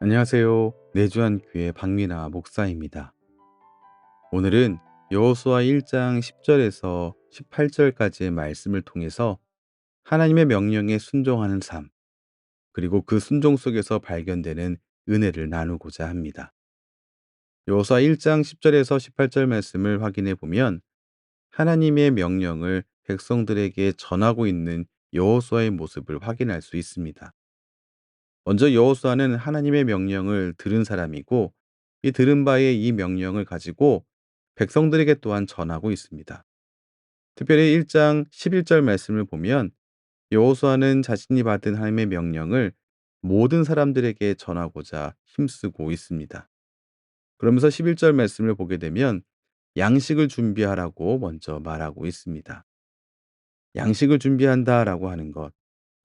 안녕하세요. 내주한 교회 박민아 목사입니다. 오늘은 여호수아 1장 10절에서 18절까지의 말씀을 통해서 하나님의 명령에 순종하는 삶, 그리고 그 순종 속에서 발견되는 은혜를 나누고자 합니다. 여호수아 1장 10절에서 18절 말씀을 확인해 보면 하나님의 명령을 백성들에게 전하고 있는 여호수아의 모습을 확인할 수 있습니다. 먼저 여호수아는 하나님의 명령을 들은 사람이고, 이 들은 바에 이 명령을 가지고 백성들에게 또한 전하고 있습니다. 특별히 1장 11절 말씀을 보면 여호수아는 자신이 받은 하나님의 명령을 모든 사람들에게 전하고자 힘쓰고 있습니다. 그러면서 11절 말씀을 보게 되면 양식을 준비하라고 먼저 말하고 있습니다. 양식을 준비한다라고 하는 것,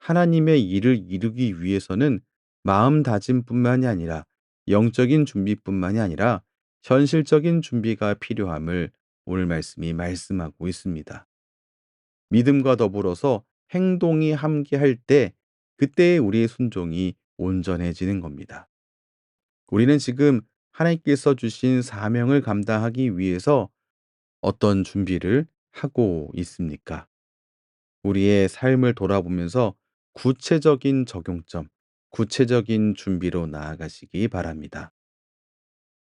하나님의 일을 이루기 위해서는 마음다짐뿐만이 아니라 영적인 준비뿐만이 아니라 현실적인 준비가 필요함을 오늘 말씀이 말씀하고 있습니다. 믿음과 더불어서 행동이 함께할 때, 그때의 우리의 순종이 온전해지는 겁니다. 우리는 지금 하나님께서 주신 사명을 감당하기 위해서 어떤 준비를 하고 있습니까? 우리의 삶을 돌아보면서 구체적인 적용점, 구체적인 준비로 나아가시기 바랍니다.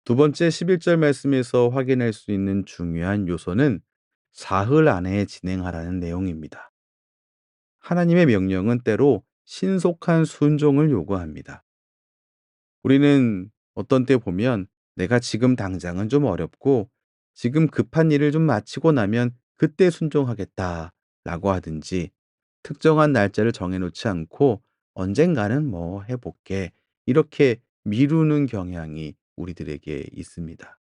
두 번째 11절 말씀에서 확인할 수 있는 중요한 요소는 사흘 안에 진행하라는 내용입니다. 하나님의 명령은 때로 신속한 순종을 요구합니다. 우리는 어떤 때 보면 내가 지금 당장은 좀 어렵고 지금 급한 일을 좀 마치고 나면 그때 순종하겠다 라고 하든지, 특정한 날짜를 정해놓지 않고 언젠가는 뭐 해볼게, 이렇게 미루는 경향이 우리들에게 있습니다.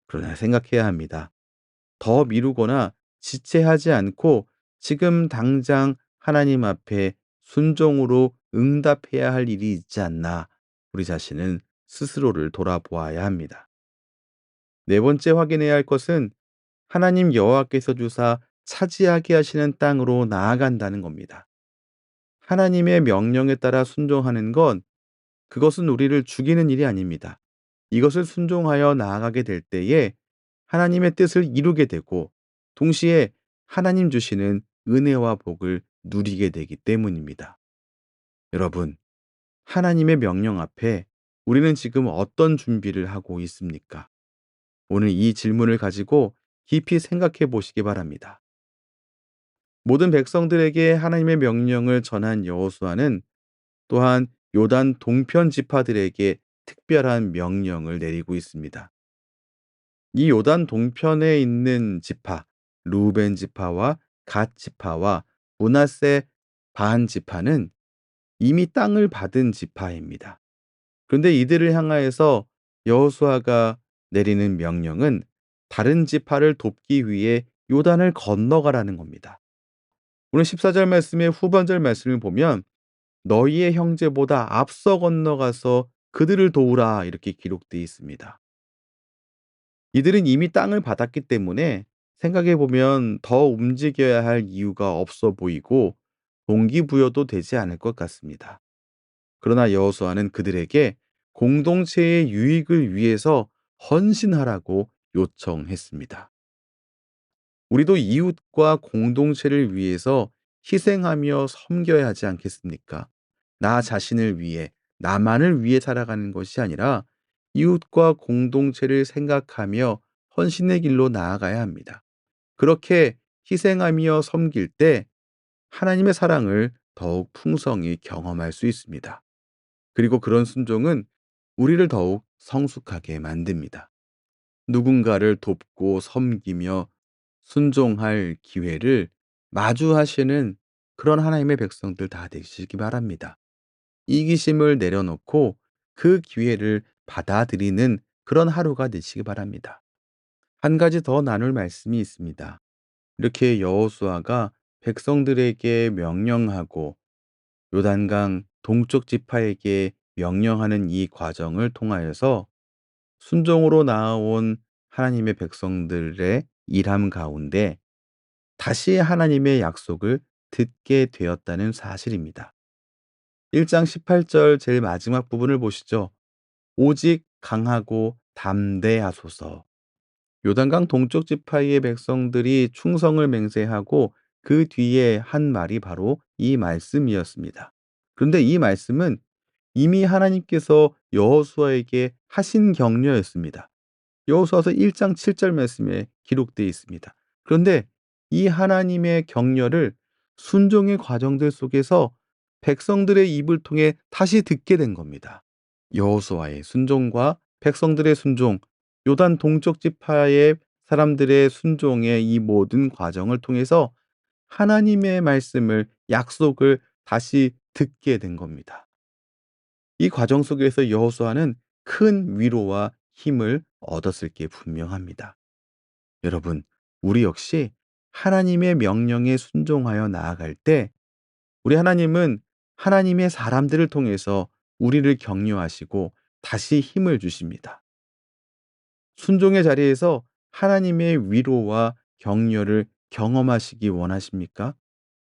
그러나 생각해야 합니다. 더 미루거나 지체하지 않고 지금 당장 하나님 앞에 순종으로 응답해야 할 일이 있지 않나, 우리 자신은 스스로를 돌아보아야 합니다. 네 번째 확인해야 할 것은 하나님 여호와께서 주사 차지하게 하시는 땅으로 나아간다는 겁니다. 하나님의 명령에 따라 순종하는 건, 그것은 우리를 죽이는 일이 아닙니다. 이것을 순종하여 나아가게 될 때에 하나님의 뜻을 이루게 되고, 동시에 하나님 주시는 은혜와 복을 누리게 되기 때문입니다. 여러분, 하나님의 명령 앞에 우리는 지금 어떤 준비를 하고 있습니까? 오늘 이 질문을 가지고 깊이 생각해 보시기 바랍니다. 모든 백성들에게 하나님의 명령을 전한 여호수아는 또한 요단 동편 지파들에게 특별한 명령을 내리고 있습니다. 이 요단 동편에 있는 지파, 루벤 지파와 갓 지파와 므낫세 반 지파는 이미 땅을 받은 지파입니다. 그런데 이들을 향하여서 여호수아가 내리는 명령은 다른 지파를 돕기 위해 요단을 건너가라는 겁니다. 오늘 14절 말씀의 후반절 말씀을 보면 너희의 형제보다 앞서 건너가서 그들을 도우라, 이렇게 기록되어 있습니다. 이들은 이미 땅을 받았기 때문에 생각해 보면 더 움직여야 할 이유가 없어 보이고 동기부여도 되지 않을 것 같습니다. 그러나 여호수아는 그들에게 공동체의 유익을 위해서 헌신하라고 요청했습니다. 우리도 이웃과 공동체를 위해서 희생하며 섬겨야 하지 않겠습니까? 나 자신을 위해, 나만을 위해 살아가는 것이 아니라 이웃과 공동체를 생각하며 헌신의 길로 나아가야 합니다. 그렇게 희생하며 섬길 때 하나님의 사랑을 더욱 풍성히 경험할 수 있습니다. 그리고 그런 순종은 우리를 더욱 성숙하게 만듭니다. 누군가를 돕고 섬기며 순종할 기회를 마주하시는 그런 하나님의 백성들 다 되시기 바랍니다. 이기심을 내려놓고 그 기회를 받아들이는 그런 하루가 되시기 바랍니다. 한 가지 더 나눌 말씀이 있습니다. 이렇게 여호수아가 백성들에게 명령하고 요단강 동쪽 지파에게 명령하는 이 과정을 통하여서 순종으로 나아온 하나님의 백성들의 일함 가운데 다시 하나님의 약속을 듣게 되었다는 사실입니다. 1장 18절 제일 마지막 부분을 보시죠. 오직 강하고 담대하소서. 요단강 동쪽 지파의 백성들이 충성을 맹세하고 그 뒤에 한 말이 바로 이 말씀이었습니다. 그런데 이 말씀은 이미 하나님께서 여호수아에게 하신 격려였습니다. 여호수아서 1장 7절 말씀에 기록되어 있습니다. 그런데 이 하나님의 격려를 순종의 과정들 속에서 백성들의 입을 통해 다시 듣게 된 겁니다. 여호수아의 순종과 백성들의 순종, 요단 동쪽 지파의 사람들의 순종의 이 모든 과정을 통해서 하나님의 말씀을, 약속을 다시 듣게 된 겁니다. 이 과정 속에서 여호수아는 큰 위로와 힘을 얻었을 게 분명합니다. 여러분, 우리 역시 하나님의 명령에 순종하여 나아갈 때 우리 하나님은 하나님의 사람들을 통해서 우리를 격려하시고 다시 힘을 주십니다. 순종의 자리에서 하나님의 위로와 격려를 경험하시기 원하십니까?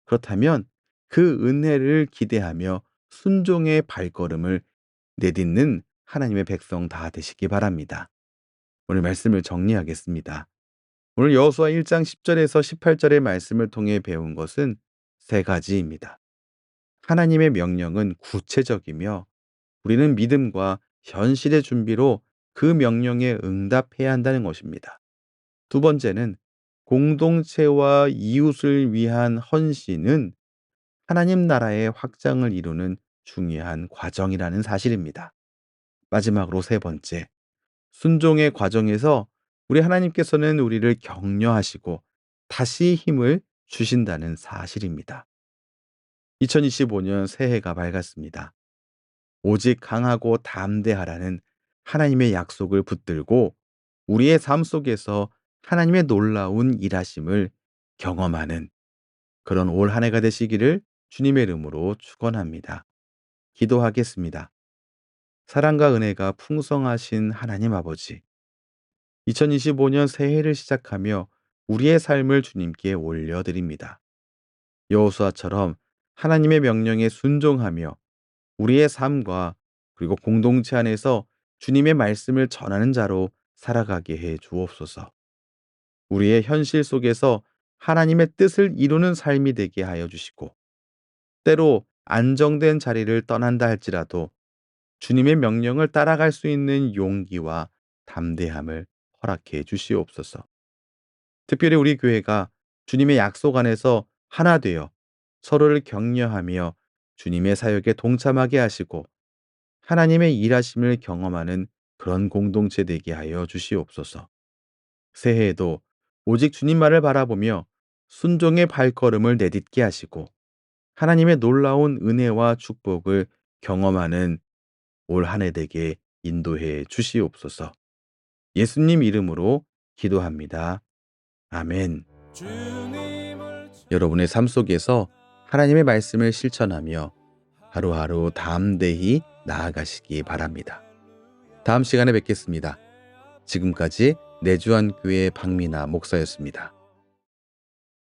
그렇다면 그 은혜를 기대하며 순종의 발걸음을 내딛는 하나님의 백성 다 되시기 바랍니다. 오늘 말씀을 정리하겠습니다. 오늘 여호수아 1장 10절에서 18절의 말씀을 통해 배운 것은 세 가지입니다. 하나님의 명령은 구체적이며 우리는 믿음과 현실의 준비로 그 명령에 응답해야 한다는 것입니다. 두 번째는 공동체와 이웃을 위한 헌신은 하나님 나라의 확장을 이루는 중요한 과정이라는 사실입니다. 마지막으로 세 번째, 순종의 과정에서 우리 하나님께서는 우리를 격려하시고 다시 힘을 주신다는 사실입니다. 2025년 새해가 밝았습니다. 오직 강하고 담대하라는 하나님의 약속을 붙들고 우리의 삶 속에서 하나님의 놀라운 일하심을 경험하는 그런 올 한 해가 되시기를 주님의 이름으로 축원합니다. 기도하겠습니다. 사랑과 은혜가 풍성하신 하나님 아버지, 2025년 새해를 시작하며 우리의 삶을 주님께 올려드립니다. 여호수아처럼 하나님의 명령에 순종하며 우리의 삶과 그리고 공동체 안에서 주님의 말씀을 전하는 자로 살아가게 해 주옵소서. 우리의 현실 속에서 하나님의 뜻을 이루는 삶이 되게 하여 주시고, 때로 안정된 자리를 떠난다 할지라도 주님의 명령을 따라갈 수 있는 용기와 담대함을 허락해 주시옵소서. 특별히 우리 교회가 주님의 약속 안에서 하나 되어 서로를 격려하며 주님의 사역에 동참하게 하시고 하나님의 일하심을 경험하는 그런 공동체 되게 하여 주시옵소서. 새해에도 오직 주님만을 바라보며 순종의 발걸음을 내딛게 하시고 하나님의 놀라운 은혜와 축복을 경험하는 올 한 해 되게 인도해 주시옵소서. 예수님 이름으로 기도합니다. 아멘. 여러분의 삶 속에서 하나님의 말씀을 실천하며 하루하루 담대히 나아가시기 바랍니다. 다음 시간에 뵙겠습니다. 지금까지 내주한 교회 박미나 목사였습니다.